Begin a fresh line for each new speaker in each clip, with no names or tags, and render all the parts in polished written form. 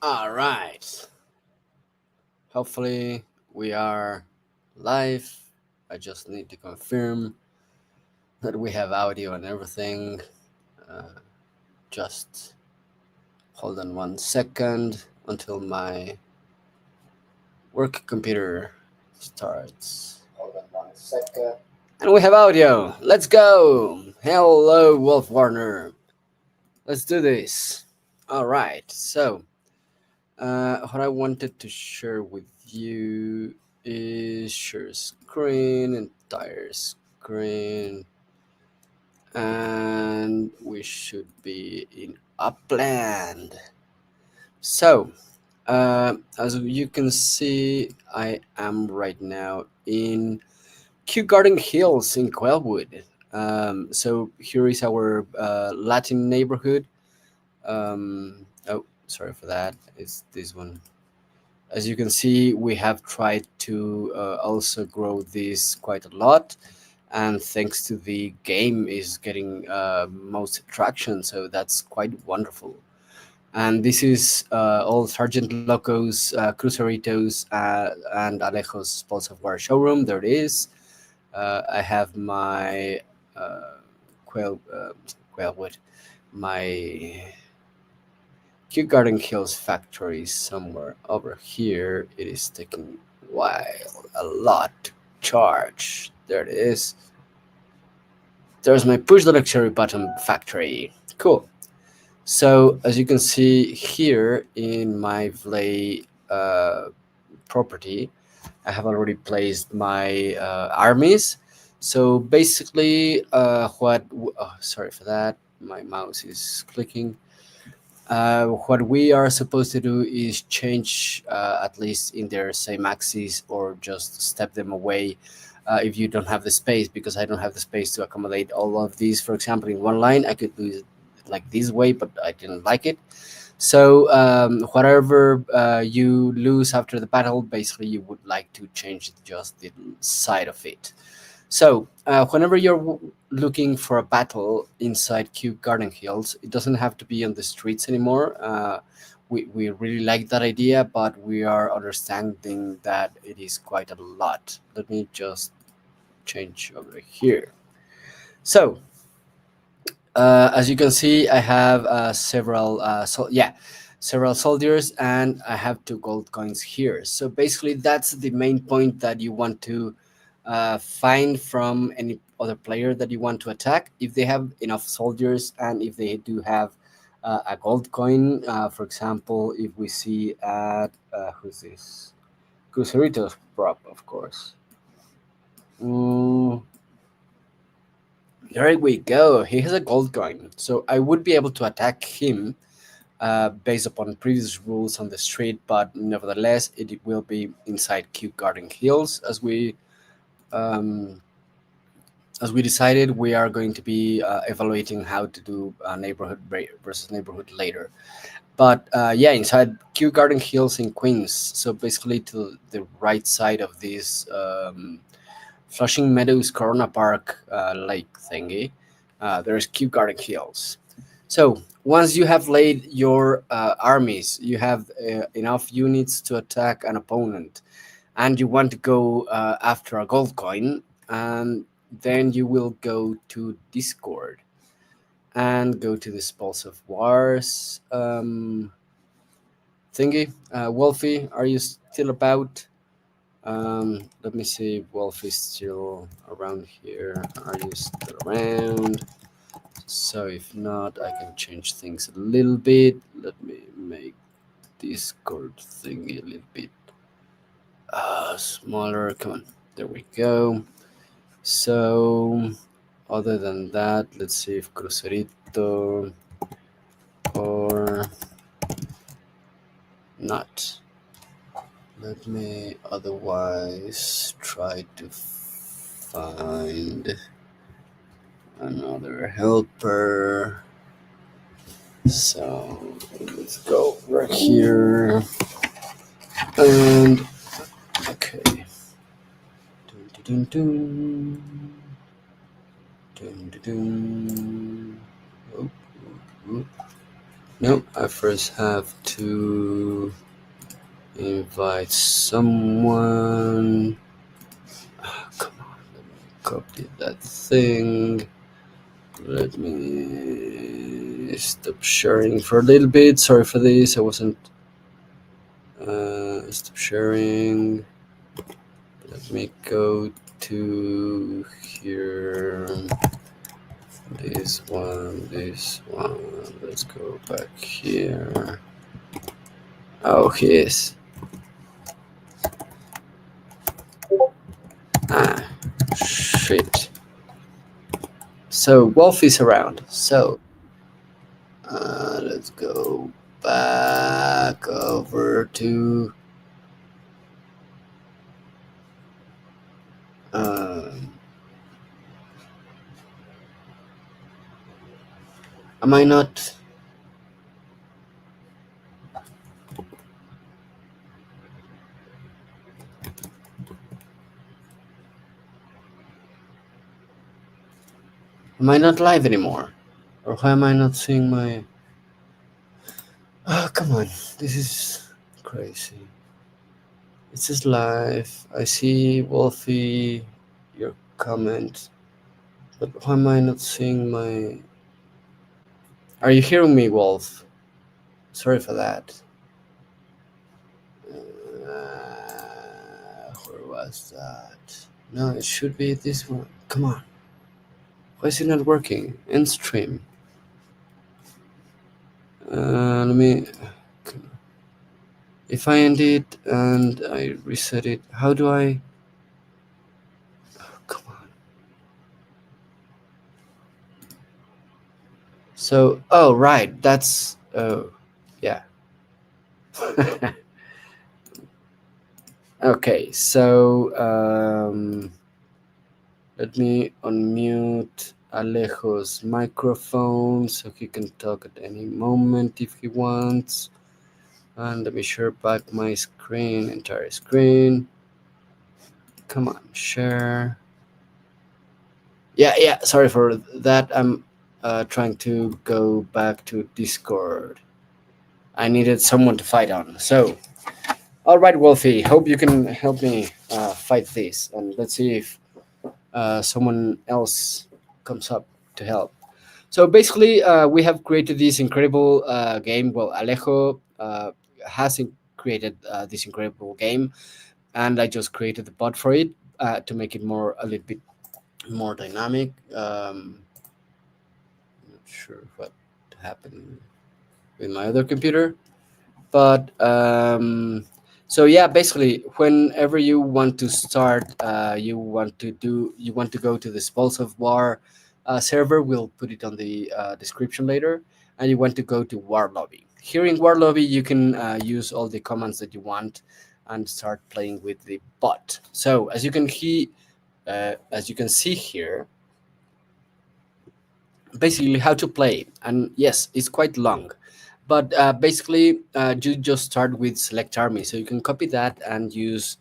All right. Hopefully, we are live. I just need to confirm that we have audio and everything. Uh, just hold on 1 second until my work computer starts.
Hold on 1 second.
And we have audio. Let's go. Hello, Wolf Warner. Let's do this. All right. So, what I wanted to share with you is share screen, entire screen, and we should be in Upland. So, as you can see, I am right now in Kew Garden Hills in Quailwood. So here is our Latin neighborhood. Oh, sorry for that. It's this one. As you can see, we have tried to also grow this quite a lot, and thanks to the game is getting most traction, so that's quite wonderful. And this is all Sergeant Locos, Cruceritos, and Alejo's Pulse of War showroom. There it is. I have my Quailwood, my Kew Garden Hills factory somewhere over here. It is taking a while, a lot to charge. There it is. There's my push the luxury button factory. Cool. So as you can see here in my Vlay property, I have already placed my armies. So basically, sorry for that. My mouse is clicking. What we are supposed to do is change at least in their same axis or just step them away if you don't have the space, because I don't have the space to accommodate all of these. For example, in one line, I could do it like this way, but I didn't like it. So whatever you lose after the battle, basically you would like to change just the side of it. So, whenever you're looking for a battle inside Cube Garden Hills, it doesn't have to be on the streets anymore. We really like that idea, but we are understanding that it is quite a lot. Let me just change over here. So, as you can see, I have several soldiers, and I have 2 gold coins here. So basically, that's the main point that you want to find from any other player that you want to attack. If they have enough soldiers, and if they do have a gold coin, for example, if we see at who's this? Crucerito's prop, of course. Mm, there we go. He has a gold coin, so I would be able to attack him based upon previous rules on the street, but nevertheless, it will be inside Kew Garden Hills. Um, as we decided, we are going to be evaluating how to do versus neighborhood later. But yeah, inside Kew Garden Hills in Queens, so basically to the right side of this Flushing Meadows Corona Park lake thingy, there's Kew Garden Hills. So once you have laid your armies, you have enough units to attack an opponent, and you want to go after a gold coin, and then you will go to Discord and go to this Pulse of Wars thingy. Wolfie, are you still about? Let me see if Wolf is still around here. Are you still around? So if not, I can change things a little bit. Let me make Discord thingy a little bit smaller. Come on, there we go. So other than that, let's see if Crucerito or not. Let me otherwise try to find another helper. So let's go right here. And okay. Dun, dun, dun, dun, dun, dun. Oh, oh, oh. No, I first have to invite someone. Come on, copy that thing. Let me stop sharing for a little bit. Sorry for this. I wasn't. Stop sharing. Let me go to here. This one. Let's go back here. Oh, he is. Ah, shit. So Wolf is around. So let's go back over to. Um, am I not? Am I not live anymore? Or why am I not seeing my? Oh, come on! This is crazy. It says live. I see Wolfie, your comment, but why am I not seeing my? Are you hearing me, Wolf? Sorry for that. Where was that? No, it should be this one. Come on. Why is it not working? End stream. Let me. If I end it and I reset it, how do I? Come on. So, oh right, that's oh yeah. Okay, so let me unmute Alejo's microphone so he can talk at any moment if he wants. And let me share back my screen, entire screen. Come on, share. Yeah, yeah. Sorry for that. I'm trying to go back to Discord. I needed someone to fight on. So, all right, Wolfie. Hope you can help me fight this, and let's see if someone else comes up to help. So basically, we have created this incredible game. Well, Alejo has created this incredible game, and I just created the bot for it to make it more a little bit more dynamic. Not sure what happened with my other computer, but so yeah, basically, whenever you want to start, you want to go to the Spulse of War server. We'll put it on the description later, and you want to go to War Lobby. Here in War Lobby, you can use all the commands that you want and start playing with the bot. So as you can see here, basically how to play, and yes, it's quite long, but basically you just start with select army, so you can copy that and use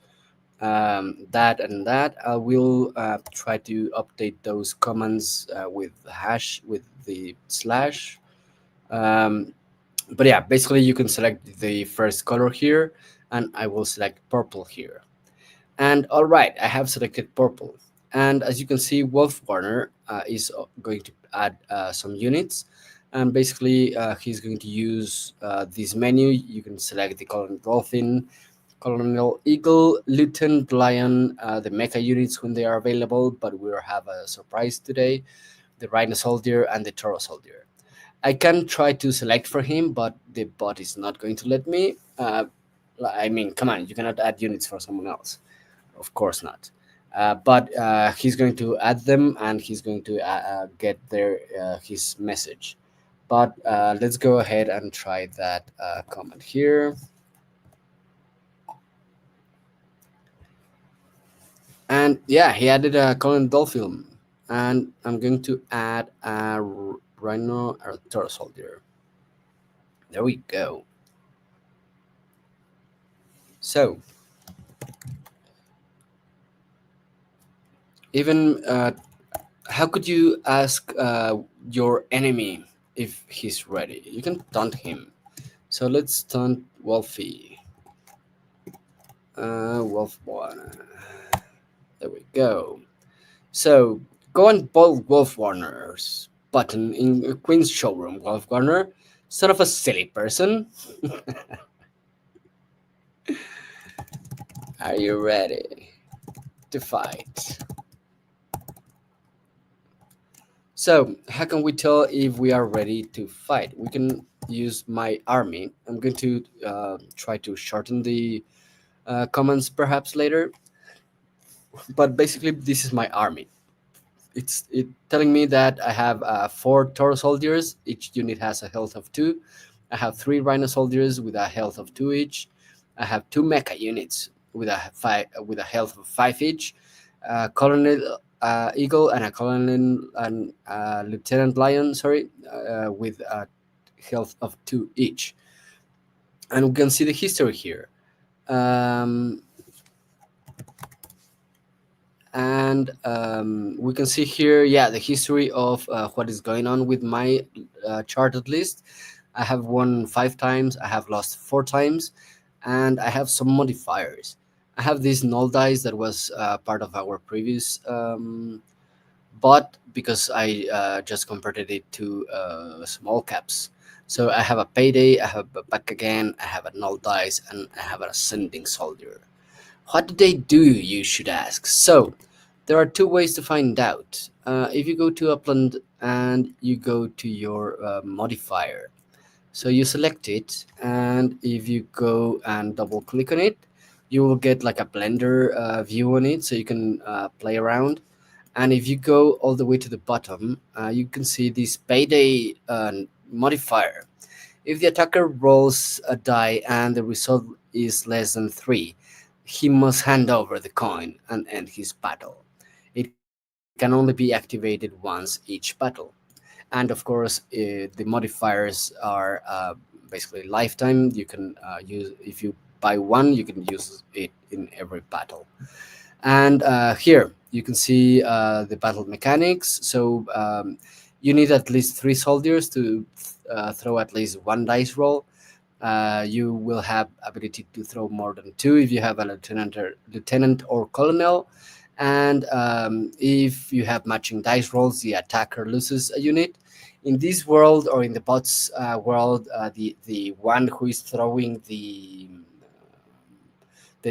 that and that. I will try to update those commands with hash with the slash, um, but yeah, basically you can select the first color here, and I will select purple here. And all right, I have selected purple. And as you can see, Wolf Warner is going to add some units. And basically, he's going to use this menu. You can select the Colonel Dolphin, Colonel Eagle, Lieutenant Lion, the mecha units when they are available. But we'll have a surprise today, the Rhino Soldier and the Toro Soldier. I can try to select for him, but the bot is not going to let me. I mean, come on, you cannot add units for someone else. Of course not. But he's going to add them, and he's going to get their his message. But let's go ahead and try that comment here. And yeah, he added a Colin Dolphin, and I'm going to add a Rhino or Toro Soldier. There we go. So even how could you ask your enemy if he's ready. You can taunt him. So let's taunt Wolfie. Wolf Warner. There we go. So go and bold Wolf Warner's button in Queen's showroom, Wolf Warner. Son of a silly person. Are you ready to fight? So, how can we tell if we are ready to fight? We can use my army. I'm going to try to shorten the comments perhaps later, but basically, this is my army. It telling me that I have four Toro soldiers. Each unit has a health of two. I have three Rhino soldiers with a health of two each. I have two Mecha units with a health of five each. Colonel Eagle and a Colonel and Lieutenant Lion. Sorry, with a health of two each. And we can see the history here. Um, and we can see here, yeah, the history of what is going on with my charted list. I have won 5 times, I have lost 4 times, and I have some modifiers. I have this null dice that was part of our previous bot, because I just converted it to small caps. So I have a payday, I have a back again, I have a null dice, and I have an ascending soldier. What do they do, you should ask? So, there are two ways to find out. If you go to Upland and you go to your modifier, so you select it, and if you go and double click on it, you will get like a Blender view on it, so you can play around. And if you go all the way to the bottom, you can see this payday modifier. If the attacker rolls a die and the result is less than 3, he must hand over the coin and end his battle. It can only be activated once each battle. And of course, the modifiers are basically lifetime. You can use, if you buy one, you can use it in every battle. And here you can see the battle mechanics. So you need at least 3 soldiers to throw at least one dice roll. You will have ability to throw more than two if you have a lieutenant or colonel. And if you have matching dice rolls, the attacker loses a unit. In this world, or in the bots world, the one who is throwing the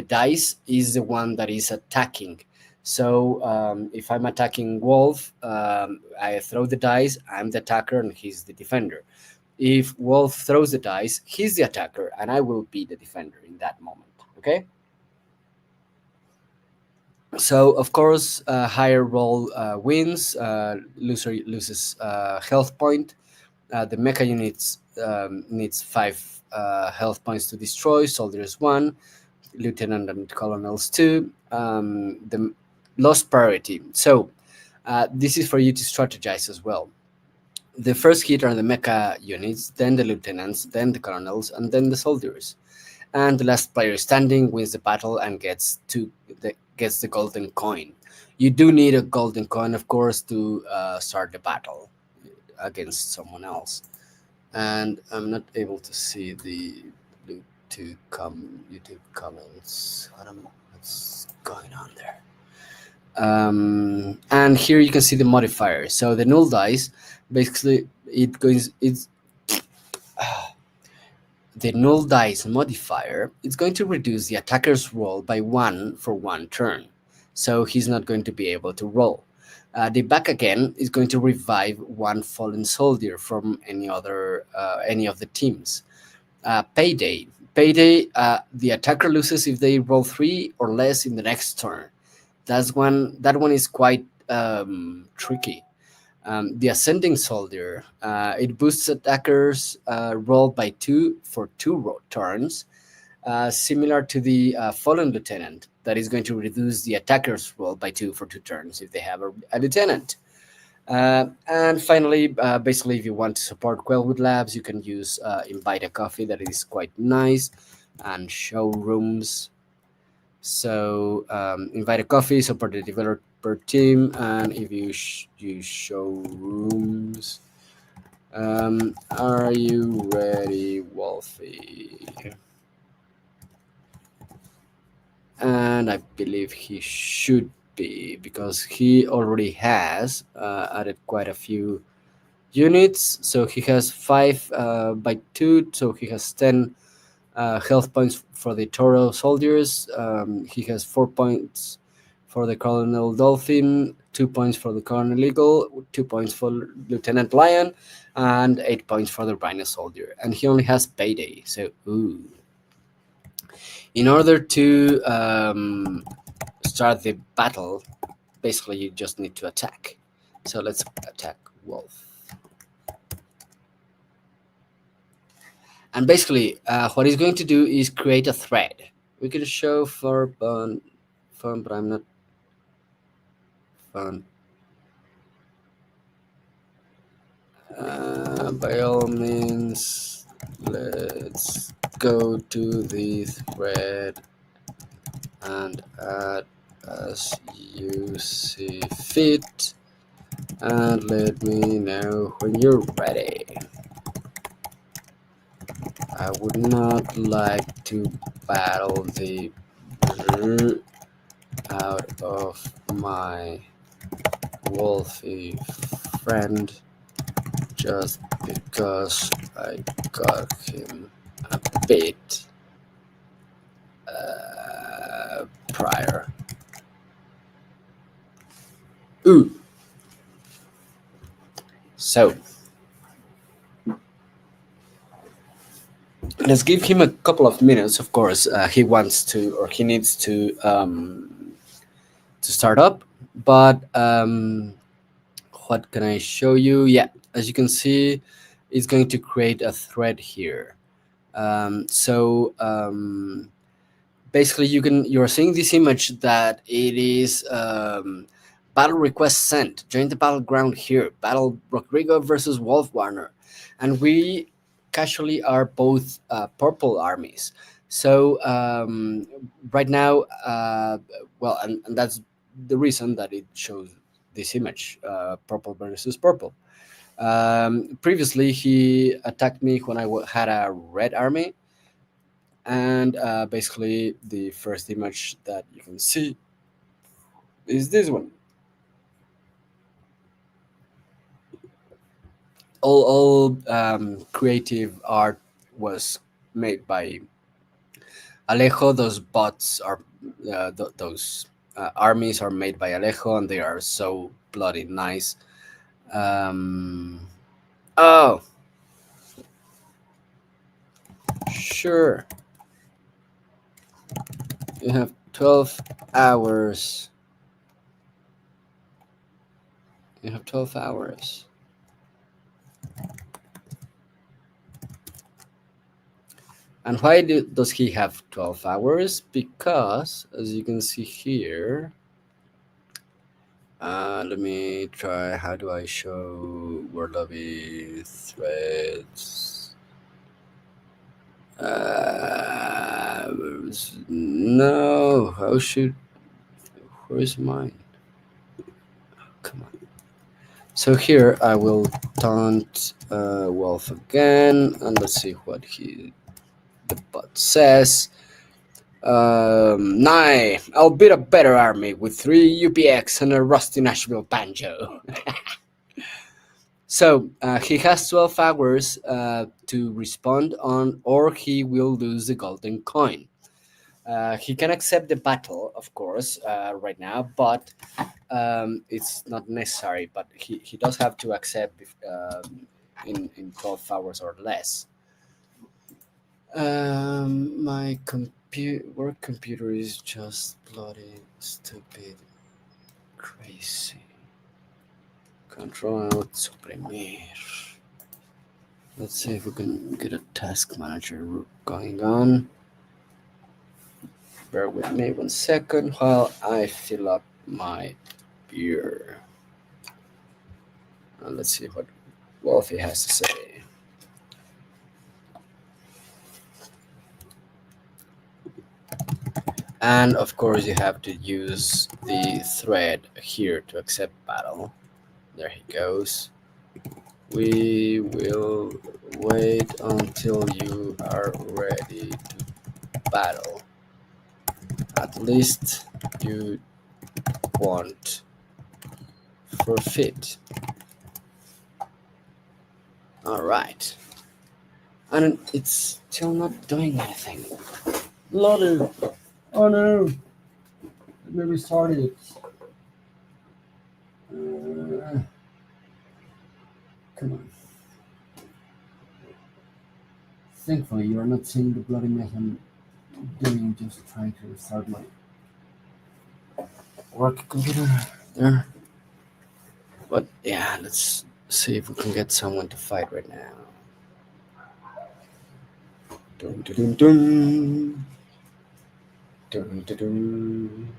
dice is the one that is attacking. So if I'm attacking Wolf, I throw the dice, I'm the attacker and he's the defender. If Wolf throws the dice, he's the attacker and I will be the defender in that moment. Okay? So, of course, higher roll wins, loser loses health point. The mecha units needs 5 health points to destroy, soldiers 1, lieutenant and colonels 2. The lost priority. So, this is for you to strategize as well. The first hit are the mecha units, then the lieutenants, then the colonels, and then the soldiers. And the last player standing wins the battle and gets the golden coin. You do need a golden coin, of course, to start the battle against someone else. And I'm not able to see the YouTube comments. What's going on there? And here you can see the modifier. So the null dice, basically, it's the null dice modifier. It's going to reduce the attacker's roll by 1 for 1 turn, so he's not going to be able to roll. The back again is going to revive 1 fallen soldier from any of the teams. Payday. The attacker loses if they roll 3 or less in the next turn. That one is quite tricky. The ascending soldier, it boosts attackers roll by 2 for 2 turns, similar to the fallen lieutenant, that is going to reduce the attacker's roll by 2 for 2 turns if they have a lieutenant. And finally, basically, if you want to support Quailbert Labs, you can use Invite a Coffee, that is quite nice, and showrooms. So Invite a Coffee, support the developer team, and if you use showrooms, Are you ready, Wolfie? And I believe he should be because he already has added quite a few units. So he has 5 by 2, so he has 10 health points for the Toro soldiers. He has 4 points for the Colonel Dolphin, 2 points for the Colonel Eagle, 2 points for Lieutenant Lion, and 8 points for the Rhino soldier. And he only has payday, so ooh. In order to start the battle, basically you just need to attack. So let's attack Wolf. And basically, what he's going to do is create a thread. We can show for fun, but I'm not fun. By all means, let's go to the thread and add as you see fit. And let me know when you're ready. I would not like to battle the out of my wolfy friend just because I got him a bit prior. Ooh. So let's give him a couple of minutes. Of course, he wants to or he needs to start up. But what can I show you? Yeah, as you can see, it's going to create a thread here. Basically, you're seeing this image that it is battle request sent. Join the battleground here. Battle Rodrigo versus Wolf Warner, and we casually are both purple armies. So right now, well, and that's the reason that it shows this image, purple versus purple. Previously, he attacked me when had a red army, and basically the first image that you can see is this one. All creative art was made by Alejo. Those bots are those armies are made by Alejo, and they are so bloody nice. um, oh, sure, you have 12 hours. You have 12 hours. And why does he have 12 hours? Because, as you can see here, let me try. How do I show word lobby threads? No, how should. Where's mine? Come on. So here I will taunt Wolf again, and let's see what the bot says. Nah, I'll beat a better army with 3 UPX and a rusty Nashville banjo. So he has 12 hours to respond on, or he will lose the golden coin. He can accept the battle, of course, right now, but it's not necessary. But he does have to accept in 12 hours or less. My work computer is just bloody stupid, crazy. Control Alt Suprimir. Let's see if we can get a task manager going on. Bear with me 1 second while I fill up my beer. And let's see what Wolfie has to say. And of course, you have to use the thread here to accept battle. There he goes. We will wait until you are ready to battle. At least you won't forfeit. All right. And it's still not doing anything. Loaded. Oh no. Let me restart it. Uh, Come on. Thankfully, you are not seeing the bloody mess I'm doing just trying to restart my work computer there. But yeah, let's see if we can get someone to fight right now. Dun, dun, dun, dun. Dun, dun, dun.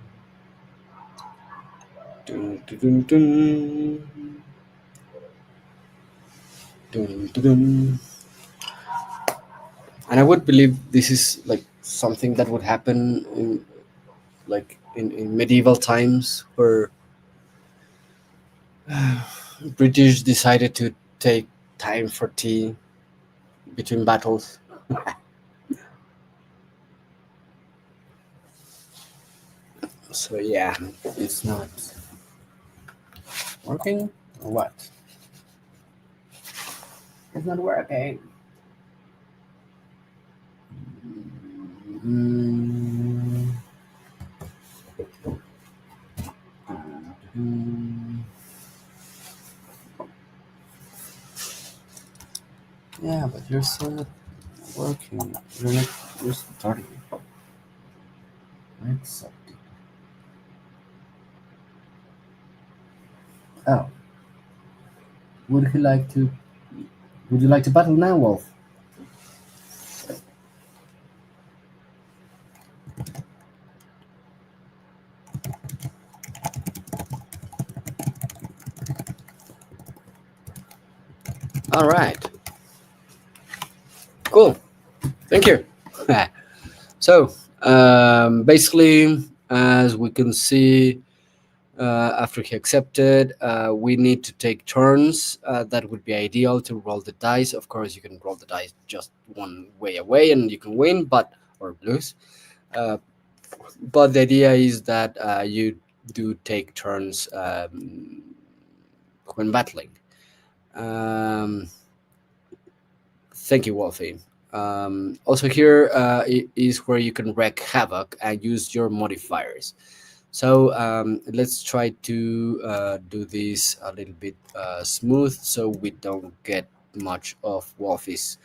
Dun, dun, dun, dun. Dun, dun, dun. And I would believe this is like something that would happen in in medieval times where British decided to take time for tea between battles. So yeah, it's not working or what? It's not working. Mm, mm, yeah, but you're still not working. You're starting. Accepted. Oh, would he like to? Would you like to battle now, Wolf? All right. Cool. Thank you. So basically, as we can see, after he accepted, we need to take turns. That would be ideal to roll the dice. Of course, you can roll the dice just one way away and you can win, but or lose. Uh, but the idea is that you do take turns when battling. Um, Thank you, Wolfie. Also, here is where you can wreak havoc and use your modifiers. So let's try to do this a little bit smooth so we don't get much of Wolfie's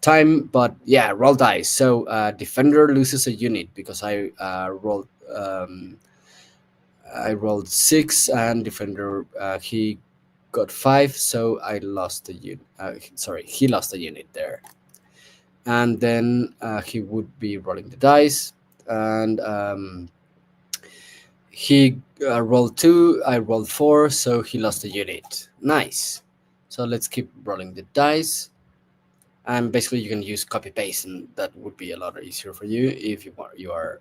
time. But yeah, roll dice. So defender loses a unit because I rolled six and defender he got five, so I lost a unit. Sorry, he lost a unit there, and then he would be rolling the dice, and he rolled two, I rolled four, so he lost a unit. Nice. So let's keep rolling the dice. And basically, you can use copy paste, and that would be a lot easier for you if you are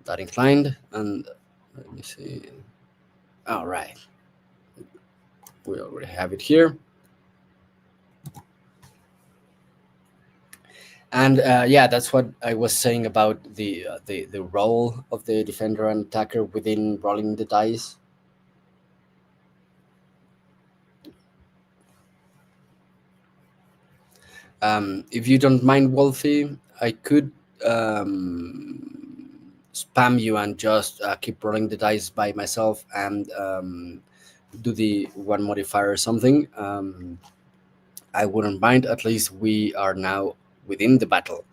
that inclined. And let me see. All right, we already have it here. And yeah, that's what I was saying about the role of the defender and attacker within rolling the dice. If you don't mind, Wolfie, I could spam you and just keep rolling the dice by myself and do the one modifier or something. I wouldn't mind. At least we are now within the battle.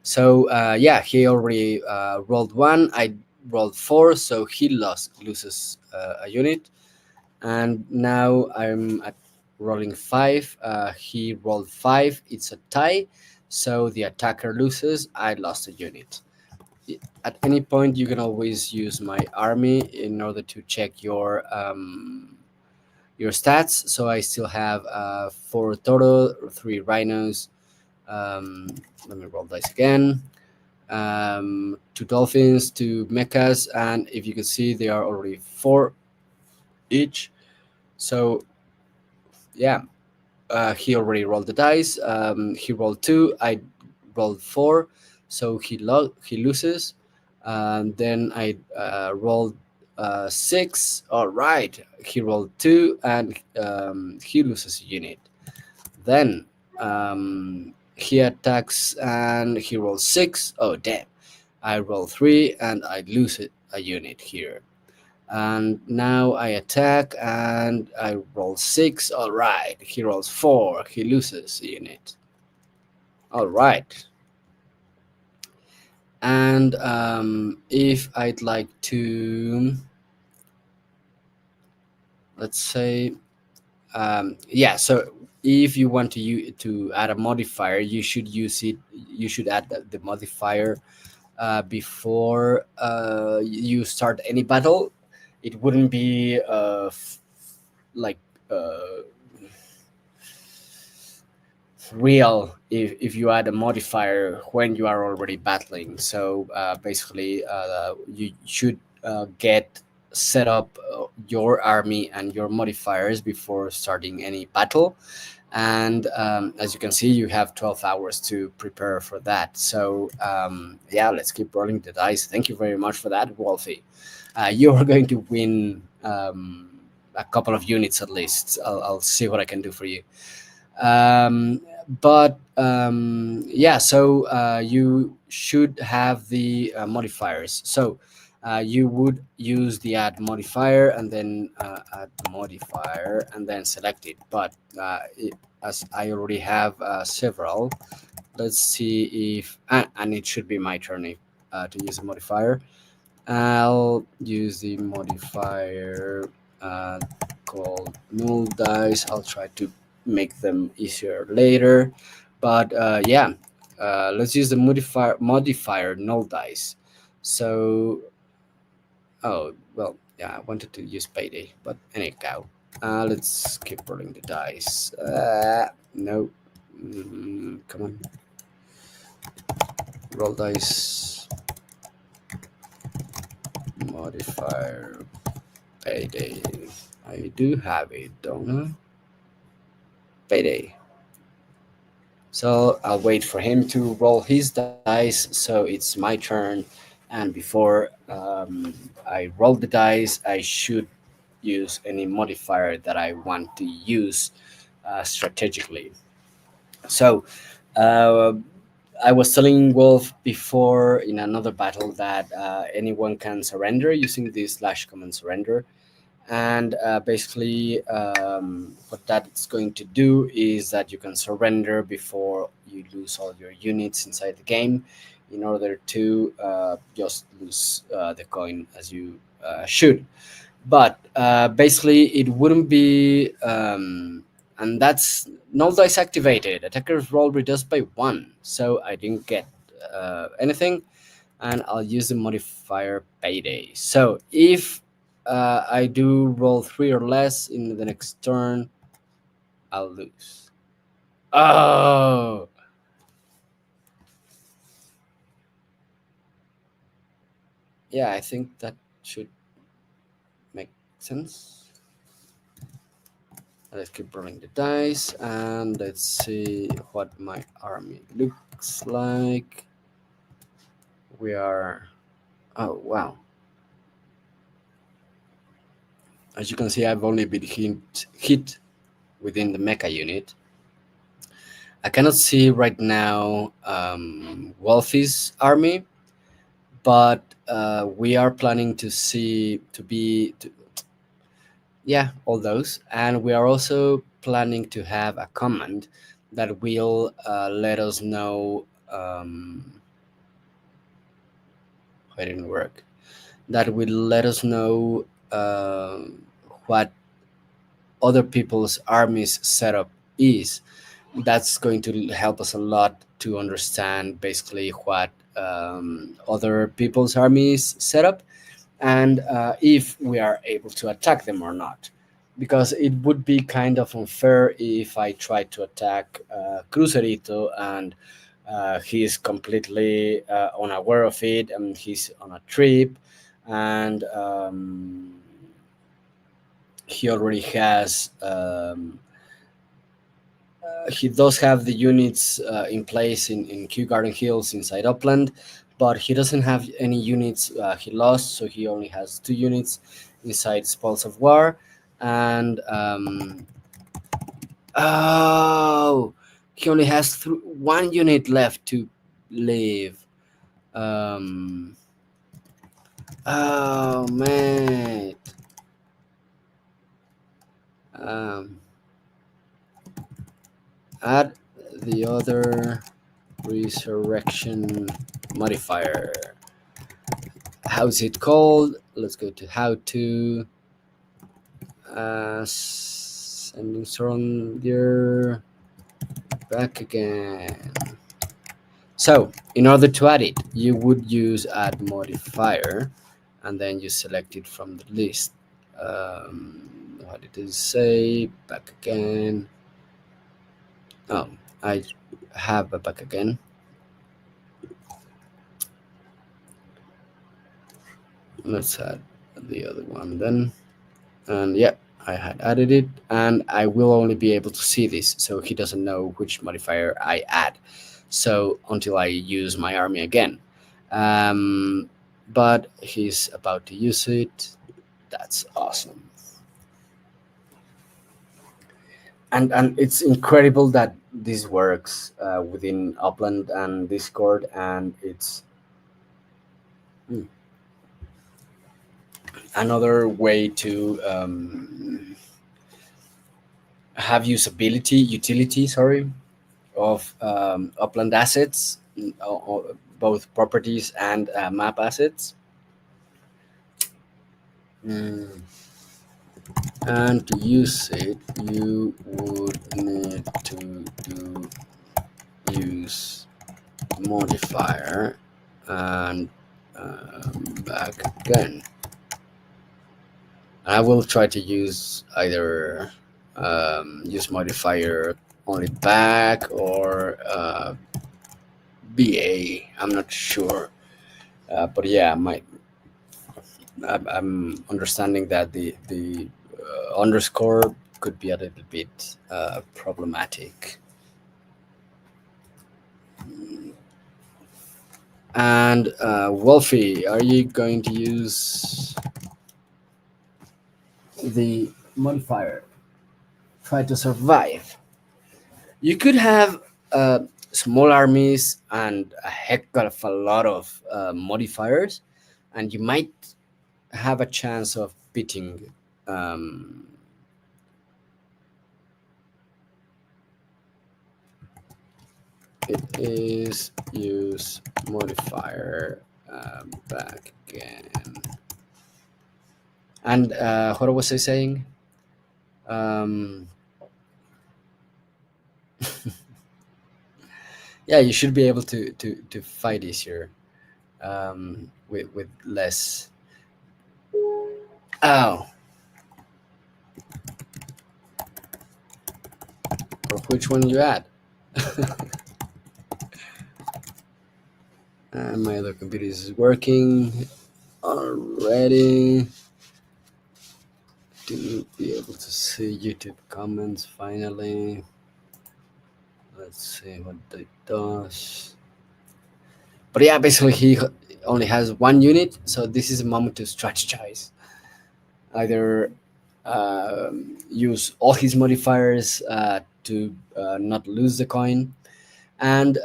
So yeah, he already rolled one. I rolled four, so he loses a unit. And now I'm at rolling five. He rolled five. It's a tie, so the attacker loses. I lost a unit. At any point, you can always use my army in order to check your stats. So I still have four total, three rhinos. Um, Let me roll dice again. Two dolphins, two mechas, and if you can see, they are already four each. So yeah, he already rolled the dice. He rolled two. I rolled four, so he loses. And then I rolled six. All right, he rolled two, and he loses a unit. Then he attacks, and he rolls six. Oh damn! I roll three, and I lose it, a unit here. And now I attack and I roll six. All right. He rolls four. He loses a unit. All right. And if I'd like to, let's say, yeah. So if you want to add a modifier, you should use it. You should add the modifier before you start any battle. It wouldn't be like. Real if you add a modifier when you are already battling. So basically, you should get set up your army and your modifiers before starting any battle. And as you can see, you have 12 hours to prepare for that. So yeah, let's keep rolling the dice. Thank you very much for that, Wolfie. You are going to win a couple of units at least. I'll see what I can do for you. um, but yeah, so you should have the modifiers. So you would use the add modifier and then add modifier and then select it. But as I already have several, let's see if and it should be my turn to use a modifier. I'll use the modifier uh, called null dice. I'll try to make them easier later. But yeah, let's use the modifier null dice. So, oh, well, yeah, I wanted to use payday, but anyhow, let's keep rolling the dice. No, come on, roll dice, modifier, payday. I do have it, don't I? Payday. So I'll wait for him to roll his dice. So it's my turn. And before I roll the dice, I should use any modifier that I want to use strategically. So uh, I was telling Wolf before in another battle that anyone can surrender using the slash command surrender. And basically what that's going to do is that you can surrender before you lose all your units inside the game in order to just lose the coin as you should. But basically it wouldn't be and that's null dice activated. Attackers roll reduced by one, so I didn't get anything. And I'll use the modifier payday. So if I do roll three or less in the next turn, I'll lose. Oh, yeah, I think that should make sense. Let's keep rolling the dice and let's see what my army looks like. We are. Oh, wow. As you can see, I've only been hit within the mecha unit. I cannot see right now Wolfie's army, but we are planning to see to be to, yeah, all those, and we are also planning to have a command that will let us know. It didn't work. That will let us know what other people's armies setup is. That's going to help us a lot to understand basically what other people's armies set up, and if we are able to attack them or not. Because it would be kind of unfair if I try to attack Crucerito and he's completely unaware of it and he's on a trip, and he already has he does have the units in place in Kew Garden Hills inside Upland, but he doesn't have any units he lost, so he only has two units inside Spoils of War. And oh, he only has one unit left to live. Um, oh, man. Um, add the other resurrection modifier. How's it called? Let's go to how to sending stronger back again. So in order to add it, you would use add modifier, and then you select it from the list. What did it say? Back again. Oh, I have a back again. Let's add the other one then. And yeah, I had added it, and I will only be able to see this, so he doesn't know which modifier I add. So until I use my army again. But he's about to use it. That's awesome. And it's incredible that this works within Upland and Discord, and it's another way to have usability utility, sorry, of Upland assets, both properties and map assets. Mm. And to use it, you would need to do use modifier and back again. I will try to use either use modifier only back or BA. I'm not sure, but yeah, I'm understanding that the underscore could be a little bit problematic. And Wolfie, are you going to use the modifier? Try to survive. You could have small armies and a heck of a lot of modifiers, and you might have a chance of beating. Um, it is use modifier back again. And what was I saying? Um, yeah, you should be able to fight easier with less. Oh, or which one you add? My other computer is working already. To be able to see YouTube comments finally. Let's see what it does. But yeah, basically he only has one unit, so this is a moment to strategize. Either use all his modifiers to not lose the coin, and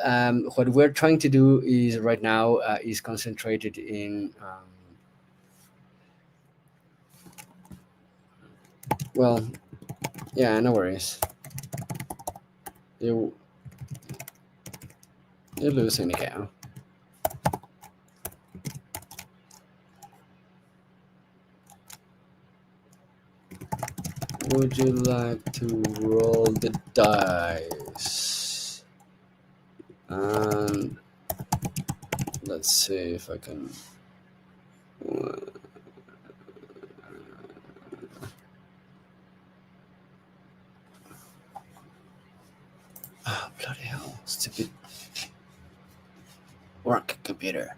what we're trying to do is right now is concentrated in well, yeah, no worries. You you lose anyhow. Would you like to roll the dice? And let's see if I can. Oh, bloody hell. Stupid work computer.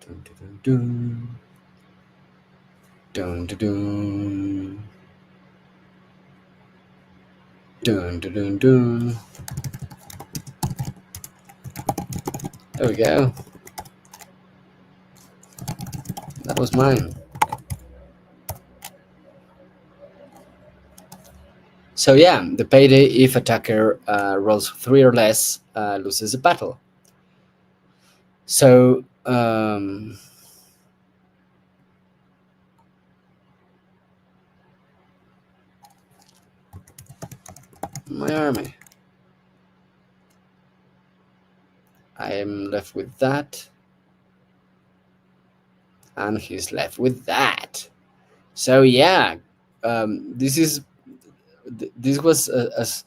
Dun, dun, dun, dun. Dun, dun, dun. Dun, dun, dun, dun. There we go. That was mine. So yeah, the payday if attacker rolls three or less loses the battle. So my army. I am left with that, and he's left with that. So yeah, this was as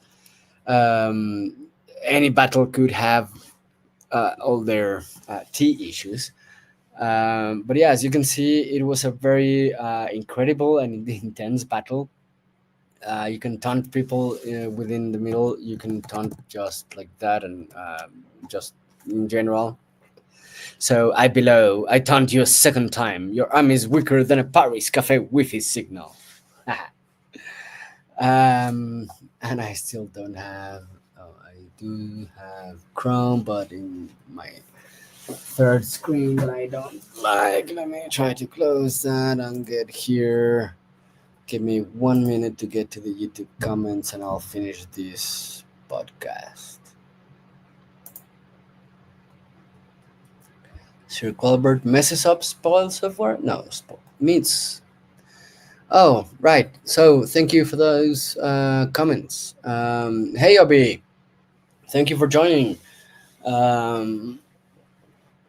um, any battle could have all their T issues. But yeah, as you can see, it was a very incredible and intense battle. You can taunt people within the middle. You can taunt just like that, and just in general. So I below, I taunt you a second time. Your arm is weaker than a Paris cafe Wi-Fi signal. And I still don't have. Oh, I do have Chrome, but in my third screen that I don't like. Let me try to close that and get here. Give me 1 minute to get to the YouTube comments, and I'll finish this podcast. Sir Quailbert messes up spoil software? No, means. Oh, right. So thank you for those comments. Hey, Obi. Thank you for joining. Um,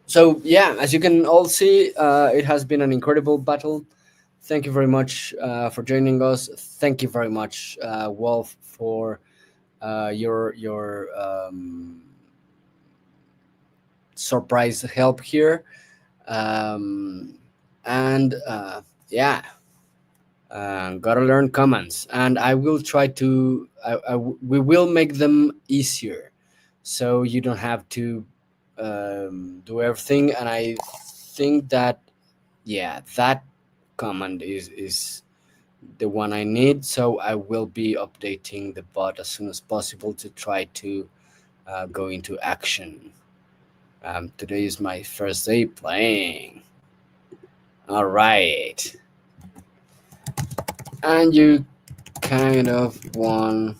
so, yeah, as you can all see, it has been an incredible battle. Thank you very much for joining us. Thank you very much, Wolf, for your surprise help here. Um, and yeah, gotta learn commands, and I will try to. We will make them easier, so you don't have to do everything. And I think that yeah, that command is the one I need. So I will be updating the bot as soon as possible to try to go into action. Today is my first day playing. All right, and you kind of won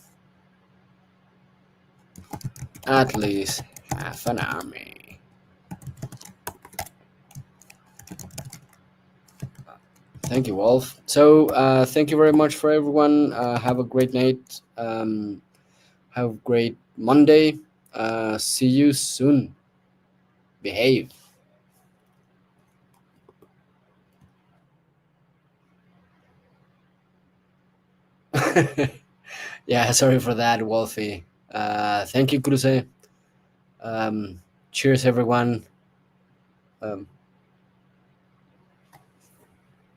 at least half an army. Thank you, Wolf. So, thank you very much for everyone. Have a great night. Have a great Monday. See you soon. Behave. Yeah, sorry for that, Wolfie. Thank you, Cruze. Cheers, everyone. Um,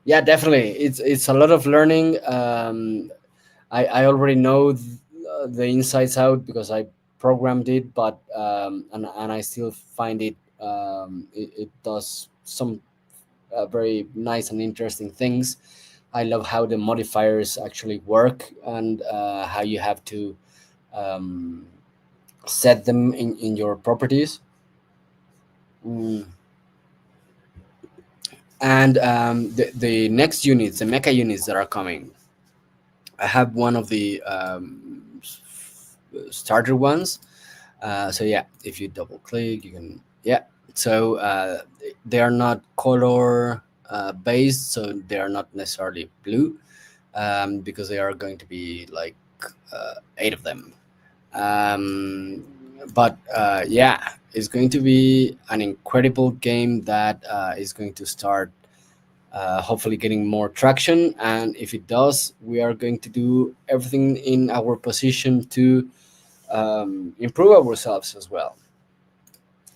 yeah, definitely. It's a lot of learning. I already know the insides out because I programmed it, but and I still find it does some very nice and interesting things. I love how the modifiers actually work, and how you have to um, set them in your properties. Mm. And the next units, the mecha units that are coming, I have one of the starter ones. So yeah, if you double click, you can yeah. So they are not color based, so they are not necessarily blue, because they are going to be like eight of them. Um, but yeah, it's going to be an incredible game that is going to start hopefully getting more traction. And if it does, we are going to do everything in our position to improve ourselves as well.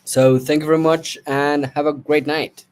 So thank you very much and have a great night.